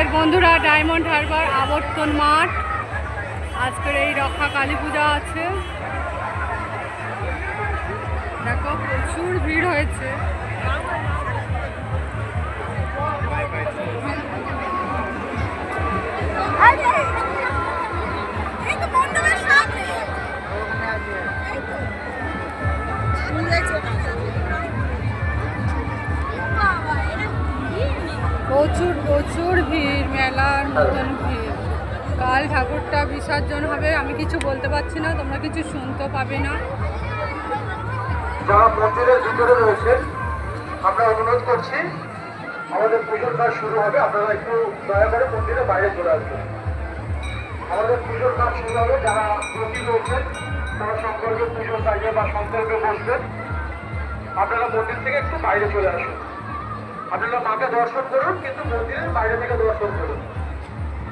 Guys বন্ধুরা, diamond Harbour আবর্তন মাঠ আজকের এই রক্ষা কালী পূজা আছে। দেখো প্রচুর ভিড় হয়েছে। প্রচুর প্রচুর ভিড়, মেলার মতন ভিড়। কাল ঠাকুরটা বিসর্জন হবে, আমি কিছু বলতে পারছি না, তোমরা কিছু শুনতে পাবে না। যারা মন্দিরের ভিতরে রয়েছেন আমরা অনুরোধ করছি, আমাদের পুজোর কাজ শুরু হবে, আপনারা একটু দয়া করে মন্দিরের বাইরে চলে আসবেন। আমাদের পুজোর কাজ শুরু হবে। যারা প্রতি রয়েছেন তারা সংকল্পে পুজোর কাজে বা সংকল্পে বসবেন, আপনারা মন্দির থেকে একটু বাইরে চলে আসুন। আপনারা মাকে দর্শন করুন, কিন্তু মন্দিরের বাইরে থেকে দর্শন করুন।